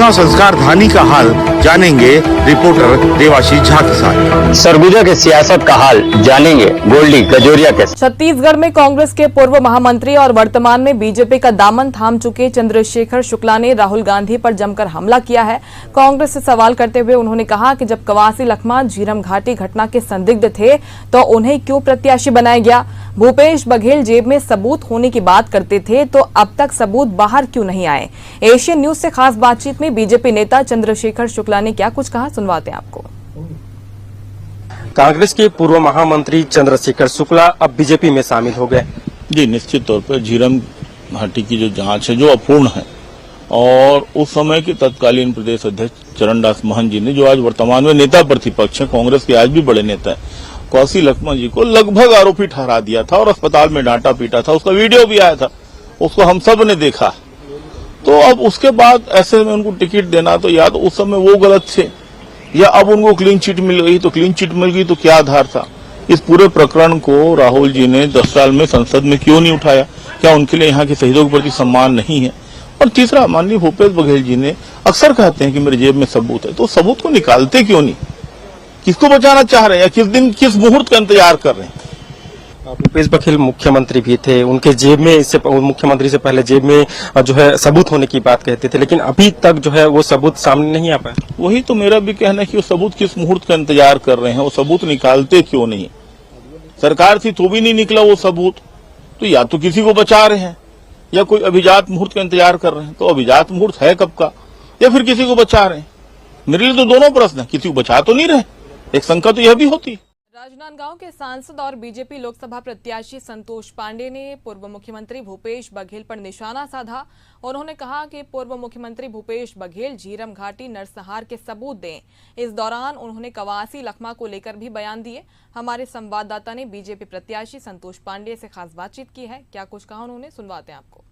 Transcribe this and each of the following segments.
और संस्कार धानी का हाल जानेंगे रिपोर्टर देवाशीष झा के साथ। सरगुजा के सियासत का हाल जानेंगे गोल्डी गजोरिया के साथ। छत्तीसगढ़ में कांग्रेस के पूर्व महामंत्री और वर्तमान में बीजेपी का दामन थाम चुके चंद्रशेखर शुक्ला ने राहुल गांधी पर जमकर हमला किया है। कांग्रेस से सवाल करते हुए उन्होंने कहा कि जब कवासी लखमा झीरम घाटी घटना के संदिग्ध थे तो उन्हें क्यों प्रत्याशी बनाया गया। भूपेश बघेल जेब में सबूत होने की बात करते थे तो अब तक सबूत बाहर क्यों नहीं आए। एशियन न्यूज से खास बातचीत में बीजेपी नेता चंद्रशेखर शुक्ला ने क्या कुछ कहा, सुनवाते हैं आपको। कांग्रेस के पूर्व महामंत्री चंद्रशेखर शुक्ला अब बीजेपी में शामिल हो गए। जी, निश्चित तौर पर झीरम घाटी की जो जांच है जो अपूर्ण है, और उस समय के तत्कालीन प्रदेश अध्यक्ष चरणदास महंत जी ने, जो आज वर्तमान में नेता प्रतिपक्ष है, कांग्रेस के आज भी बड़े नेता है, कवासी लखमा जी को लगभग आरोपी ठहरा दिया था और अस्पताल में डांटा पीटा था। उसका वीडियो भी आया था, उसको हम सब ने देखा। तो अब उसके बाद ऐसे में उनको टिकट देना, तो या तो उस समय वो गलत थे या अब उनको क्लीन चिट मिल गई। तो क्लीन चिट मिल गई तो क्या आधार था। इस पूरे प्रकरण को राहुल जी ने 10 साल में संसद में क्यों नहीं उठाया? क्या उनके लिए यहाँ के शहीदों के प्रति सम्मान नहीं है? और तीसरा, माननीय भूपेश बघेल जी ने अक्सर कहते हैं कि मेरे जेब में सबूत है, तो सबूत को निकालते क्यों नहीं? किसको बचाना चाह रहे हैं या किस दिन किस मुहूर्त का इंतजार कर रहे हैं? भूपेश बघेल मुख्यमंत्री भी थे, उनके जेब में इससे मुख्यमंत्री से पहले जेब में जो है सबूत होने की बात कहते थे, लेकिन अभी तक जो है वो सबूत सामने नहीं आ पाया। वही तो मेरा भी कहना है कि वो सबूत किस मुहूर्त का इंतजार कर रहे हैं, वो सबूत निकालते क्यों नहीं? सरकार थी तो भी नहीं निकला वो सबूत, तो या तो किसी को बचा रहे हैं या कोई अभिजात मुहूर्त का इंतजार कर रहे हैं। तो अभिजात मुहूर्त है कब का, या फिर किसी को बचा रहे हैं? मेरे लिए तो दोनों प्रश्न है, किसी को बचा तो नहीं रहे। एक शंका तो यह भी होती है। राजनांदगांव के सांसद और बीजेपी लोकसभा प्रत्याशी संतोष पांडे ने पूर्व मुख्यमंत्री भूपेश बघेल पर निशाना साधा। उन्होंने कहा कि पूर्व मुख्यमंत्री भूपेश बघेल झीरम घाटी नरसंहार के सबूत दें। इस दौरान उन्होंने कवासी लखमा को लेकर भी बयान दिए। हमारे संवाददाता ने बीजेपी प्रत्याशी संतोष पांडे से खास बातचीत की है, क्या कुछ कहा उन्होंने, सुनवाते हैं आपको।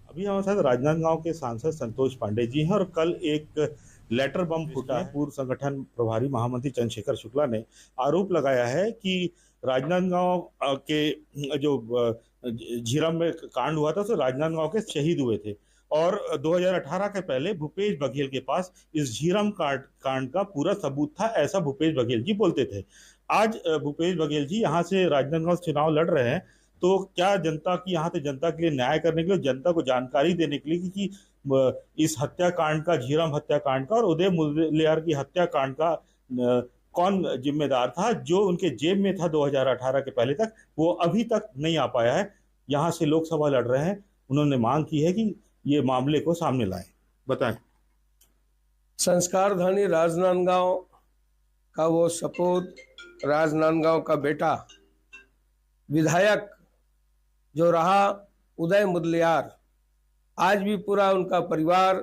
अभी हमारे साथ राजनांदगांव के सांसद संतोष पांडे जी हैं, और कल एक लेटर बम फूटा है। पूर्व संगठन प्रभारी महामंत्री चंद्रशेखर शुक्ला ने आरोप लगाया है कि राजनांदगांव के जो झीरम में कांड हुआ था तो राजनांदगांव के शहीद हुए थे, और 2018 के पहले भूपेश बघेल के पास इस झीरम कांड का पूरा सबूत था, ऐसा भूपेश बघेल जी बोलते थे। आज भूपेश बघेल जी यहाँ से राजनांदगांव से चुनाव लड़ रहे हैं, तो क्या जनता की, यहाँ पे जनता के लिए न्याय करने के लिए, जनता को जानकारी देने के लिए कि इस हत्याकांड का, झीरम हत्याकांड का और उदय मुदलियार की हत्याकांड का कौन जिम्मेदार था, जो उनके जेब में था 2018 के पहले तक, वो अभी तक नहीं आ पाया है। यहाँ से लोकसभा लड़ रहे हैं, उन्होंने मांग की है कि ये मामले को सामने लाएं। बताएं। संस्कार धानी राजनांदगांव का वो सपूत, राजनांदगांव का बेटा, विधायक जो रहा उदय मुदलियार, आज भी पूरा उनका परिवार,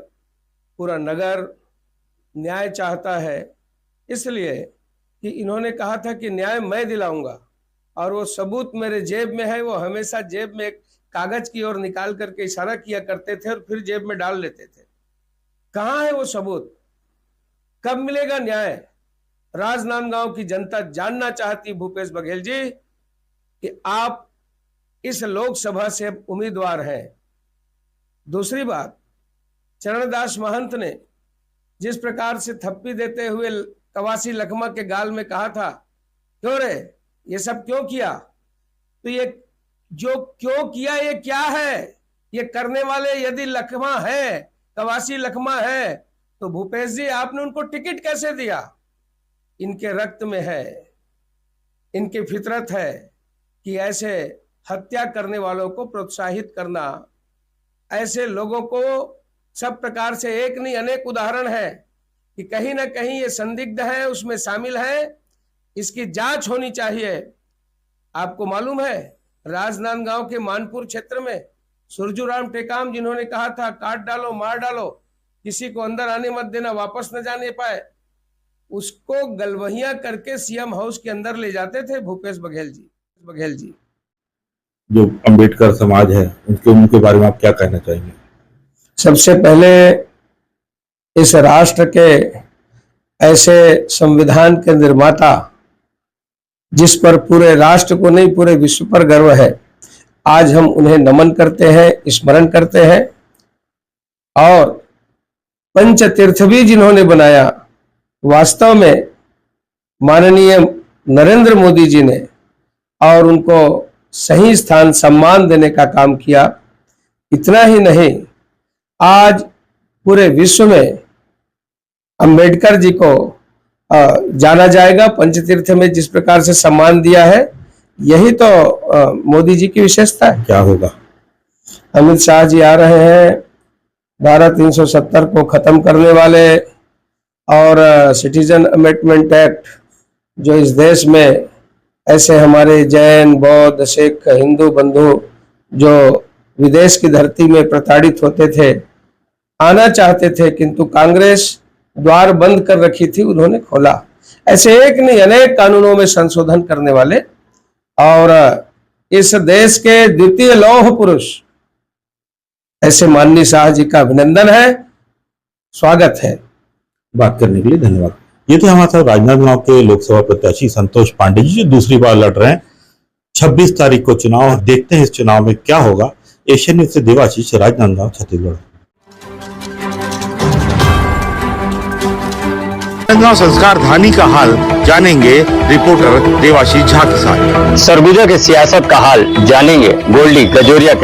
पूरा नगर न्याय चाहता है, इसलिए कि इन्होंने कहा था कि न्याय मैं दिलाऊंगा, और वो सबूत मेरे जेब में है। वो हमेशा जेब में एक कागज की ओर निकाल करके इशारा किया करते थे और फिर जेब में डाल लेते थे। कहाँ है वो सबूत? कब मिलेगा न्याय? राजनांदगांव की जनता जानना चाहती भूपेश बघेल जी कि आप इस लोकसभा से उम्मीदवार हैं। दूसरी बात, चरणदास महंत ने जिस प्रकार से थप्पी देते हुए कवासी लखमा के गाल में कहा था, क्यों रे ये सब क्यों किया, तो ये जो क्यों किया ये क्या है? ये करने वाले यदि लखमा है, कवासी लखमा है, तो भूपेश जी आपने उनको टिकट कैसे दिया? इनके रक्त में है, इनकी फितरत है कि ऐसे हत्या करने वालों को प्रोत्साहित करना। ऐसे लोगों को सब प्रकार से, एक नहीं अनेक उदाहरण है कि कहीं ना कहीं ये संदिग्ध है, उसमें शामिल है, इसकी जांच होनी चाहिए। आपको मालूम है राजनांदगांव के मानपुर क्षेत्र में सुरजूराम टेकाम, जिन्होंने कहा था काट डालो मार डालो, किसी को अंदर आने मत देना, वापस न जाने पाए, उसको गलवहिया करके सीएम हाउस के अंदर ले जाते थे भूपेश बघेल जी। जो अंबेडकर समाज है उनके बारे में आप क्या कहना चाहेंगे? सबसे पहले इस राष्ट्र के ऐसे संविधान के निर्माता, जिस पर पूरे राष्ट्र को नहीं पूरे विश्व पर गर्व है, आज हम उन्हें नमन करते हैं, स्मरण करते हैं। और पंचतीर्थ भी जिन्होंने बनाया, वास्तव में माननीय नरेंद्र मोदी जी ने और उनको सही स्थान सम्मान देने का काम किया। इतना ही नहीं, आज पूरे विश्व में अंबेडकर जी को जाना जाएगा। पंचतीर्थ में जिस प्रकार से सम्मान दिया है, यही तो मोदी जी की विशेषता है। क्या होगा? अमित शाह जी आ रहे हैं, धारा 370 को खत्म करने वाले और सिटीजन अमेंडमेंट एक्ट, जो इस देश में ऐसे हमारे जैन, बौद्ध, सिख, हिंदू बंधु जो विदेश की धरती में प्रताड़ित होते थे, आना चाहते थे, किंतु कांग्रेस द्वार बंद कर रखी थी, उन्होंने खोला। ऐसे एक नहीं अनेक कानूनों में संशोधन करने वाले और इस देश के द्वितीय लौह पुरुष ऐसे माननीय शाह जी का अभिनंदन है, स्वागत है। बात करने के लिए धन्यवाद। ये थे हमारे साथ राजनांदगांव के लोकसभा प्रत्याशी संतोष पांडे जी, जो दूसरी बार लड़ रहे हैं। 26 तारीख को चुनाव, देखते हैं इस चुनाव में क्या होगा। एशियन न्यूज से देवाशीष, राजनांदगांव, छत्तीसगढ़। राजनांदगांव संस्कार धानी का हाल जानेंगे रिपोर्टर देवाशीष झा के साथ। सरगुजा के सियासत का हाल जानेंगे गोल्डी गजोरिया के